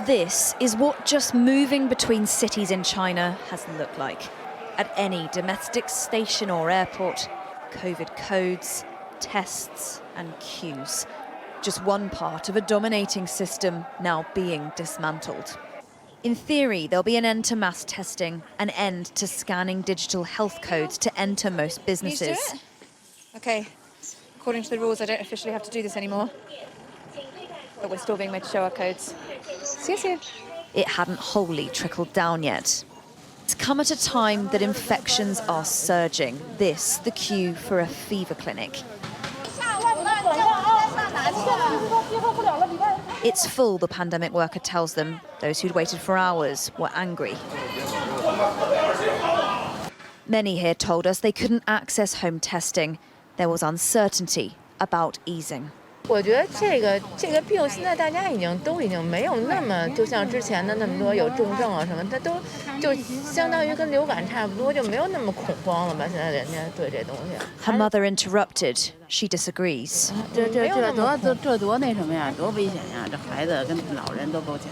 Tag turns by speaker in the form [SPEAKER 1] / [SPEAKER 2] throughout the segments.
[SPEAKER 1] This is what just moving between cities in China has looked like. At any domestic station or airport, COVID codes, tests and queues. Just one part of a dominating system now being dismantled. In theory, there'll be an end to mass testing, an end to scanning digital health codes to enter most businesses.
[SPEAKER 2] OK, according to the rules, I don't officially have to do this anymore. But we're still being made to show our codes. See you soon.
[SPEAKER 1] It hadn't wholly trickled down yet. It's come at a time that infections are surging. This, the queue for a fever clinic. It's full, the pandemic worker tells them. Those who'd waited for hours were angry. Many here told us they couldn't access home testing. There was uncertainty about easing.
[SPEAKER 3] 我觉得这个病现在大家已经没有那么就像之前的那么多有重症啊什么，它都就相当于跟流感差不多，就没有那么恐慌了吧？现在人家对这东西。
[SPEAKER 1] Her mother interrupted. She disagrees.
[SPEAKER 4] 这多那什么呀，多危险呀！这孩子跟老人都够呛。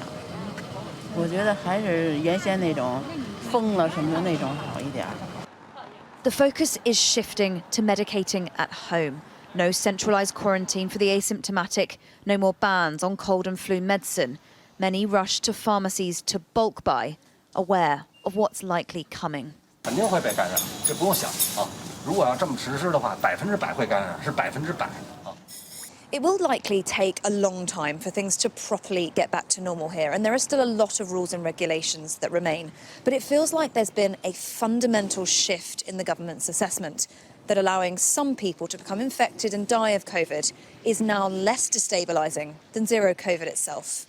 [SPEAKER 4] 我觉得还是原先那种疯了什么的那种好一点。
[SPEAKER 1] The focus is shifting to medicating at home. No centralised quarantine for the asymptomatic, no more bans on cold and flu medicine. Many rush to pharmacies to bulk buy, aware of what's likely coming.
[SPEAKER 5] 肯定会被感染，这不用想啊！如果要这么实施的话，100%会感染，是100%啊。
[SPEAKER 2] It will likely take a long time for things to properly get back to normal here, and there are still a lot of rules and regulations that remain. But it feels like there's been a fundamental shift in the government's assessment that allowing some people to become infected and die of COVID is now less destabilising than zero COVID itself.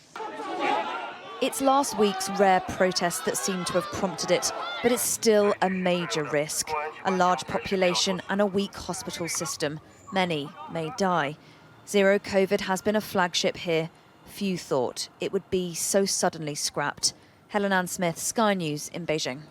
[SPEAKER 1] It's last week's rare protests that seem to have prompted it, but it's still a major risk. A large population and a weak hospital system. Many may die. Zero COVID has been a flagship here. Few thought it would be so suddenly scrapped. Helen Ann Smith, Sky News in Beijing.